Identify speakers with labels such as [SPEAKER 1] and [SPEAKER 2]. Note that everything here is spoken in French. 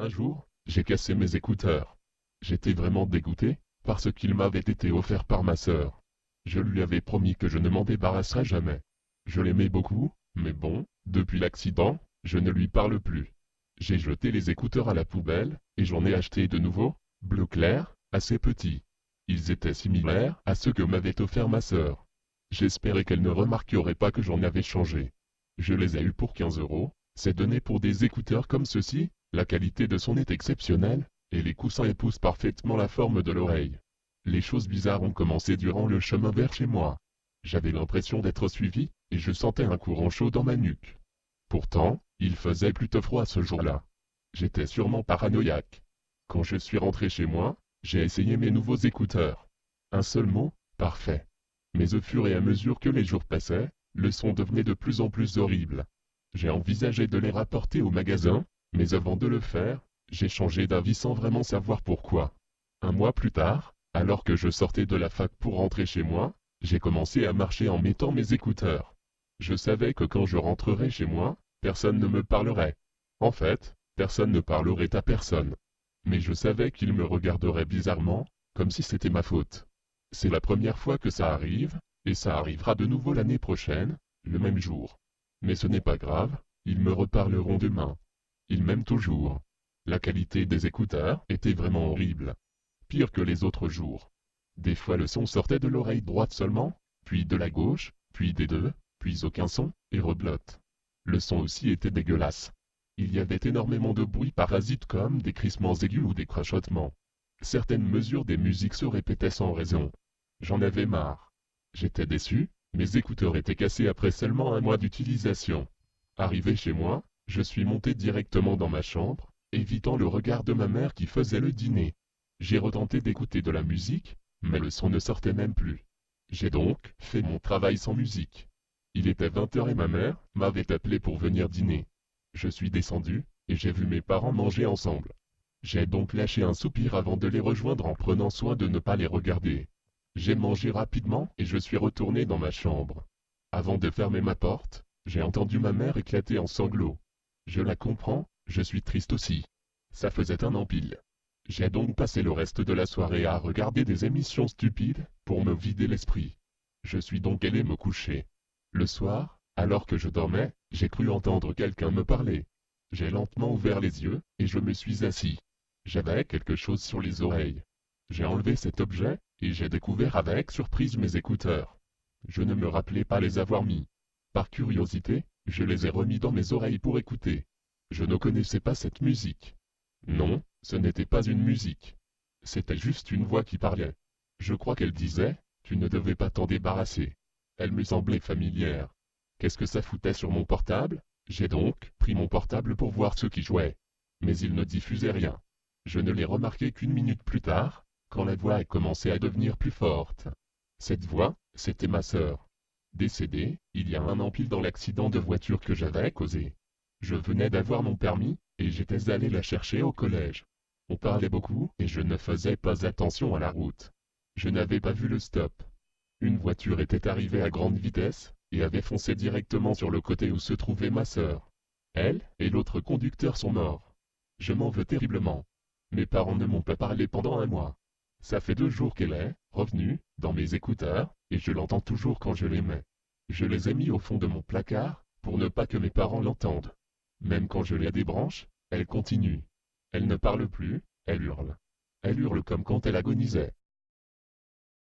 [SPEAKER 1] Un jour, j'ai cassé mes écouteurs. J'étais vraiment dégoûté, parce qu'ils m'avaient été offerts par ma sœur. Je lui avais promis que je ne m'en débarrasserais jamais. Je l'aimais beaucoup, mais bon, depuis l'accident, je ne lui parle plus. J'ai jeté les écouteurs à la poubelle, et j'en ai acheté de nouveaux, bleu clair, assez petits. Ils étaient similaires à ceux que m'avait offert ma sœur. J'espérais qu'elle ne remarquerait pas que j'en avais changé. Je les ai eus pour 15 euros, c'est donné pour des écouteurs comme ceux-ci, la qualité de son est exceptionnelle, et les coussins épousent parfaitement la forme de l'oreille. Les choses bizarres ont commencé durant le chemin vers chez moi. J'avais l'impression d'être suivi, et je sentais un courant chaud dans ma nuque. Pourtant, il faisait plutôt froid ce jour-là. J'étais sûrement paranoïaque. Quand je suis rentré chez moi, j'ai essayé mes nouveaux écouteurs. Un seul mot, parfait. Mais au fur et à mesure que les jours passaient, le son devenait de plus en plus horrible. J'ai envisagé de les rapporter au magasin, mais avant de le faire, j'ai changé d'avis sans vraiment savoir pourquoi. Un mois plus tard, alors que je sortais de la fac pour rentrer chez moi, j'ai commencé à marcher en mettant mes écouteurs. Je savais que quand je rentrerais chez moi, personne ne me parlerait. En fait, personne ne parlerait à personne. Mais je savais qu'ils me regarderaient bizarrement, comme si c'était ma faute. C'est la première fois que ça arrive, et ça arrivera de nouveau l'année prochaine, le même jour. Mais ce n'est pas grave, ils me reparleront demain. Ils m'aiment toujours. La qualité des écouteurs était vraiment horrible. Pire que les autres jours. Des fois le son sortait de l'oreille droite seulement, puis de la gauche, puis des deux, puis aucun son, et reblote. Le son aussi était dégueulasse. Il y avait énormément de bruit parasite comme des crissements aigus ou des crachotements. Certaines mesures des musiques se répétaient sans raison. J'en avais marre. J'étais déçu, mes écouteurs étaient cassés après seulement un mois d'utilisation. Arrivé chez moi, je suis monté directement dans ma chambre, évitant le regard de ma mère qui faisait le dîner. J'ai retenté d'écouter de la musique, mais le son ne sortait même plus. J'ai donc fait mon travail sans musique. Il était 20 heures et ma mère m'avait appelé pour venir dîner. Je suis descendu, et j'ai vu mes parents manger ensemble. J'ai donc lâché un soupir avant de les rejoindre en prenant soin de ne pas les regarder. J'ai mangé rapidement et je suis retourné dans ma chambre. Avant de fermer ma porte, j'ai entendu ma mère éclater en sanglots. Je la comprends, je suis triste aussi. Ça faisait un an pile. J'ai donc passé le reste de la soirée à regarder des émissions stupides, pour me vider l'esprit. Je suis donc allé me coucher. Le soir, alors que je dormais, j'ai cru entendre quelqu'un me parler. J'ai lentement ouvert les yeux, et je me suis assis. J'avais quelque chose sur les oreilles. J'ai enlevé cet objet, et j'ai découvert avec surprise mes écouteurs. Je ne me rappelais pas les avoir mis. Par curiosité, je les ai remis dans mes oreilles pour écouter. Je ne connaissais pas cette musique. Non, ce n'était pas une musique. C'était juste une voix qui parlait. Je crois qu'elle disait, tu ne devais pas t'en débarrasser. Elle me semblait familière. Qu'est-ce que ça foutait sur mon portable? J'ai donc pris mon portable pour voir ce qui jouait. Mais il ne diffusait rien. Je ne l'ai remarqué qu'une minute plus tard, quand la voix a commencé à devenir plus forte. Cette voix, c'était ma sœur. Décédée, il y a un an pile dans l'accident de voiture que j'avais causé. Je venais d'avoir mon permis, et j'étais allé la chercher au collège. On parlait beaucoup, et je ne faisais pas attention à la route. Je n'avais pas vu le stop. Une voiture était arrivée à grande vitesse, et avait foncé directement sur le côté où se trouvait ma sœur. Elle et l'autre conducteur sont morts. Je m'en veux terriblement. Mes parents ne m'ont pas parlé pendant un mois. Ça fait 2 jours qu'elle est revenue, dans mes écouteurs, et je l'entends toujours quand je les mets. Je les ai mis au fond de mon placard, pour ne pas que mes parents l'entendent. Même quand je les débranche, elle continue. Elle ne parle plus, elle hurle. Elle hurle comme quand elle agonisait.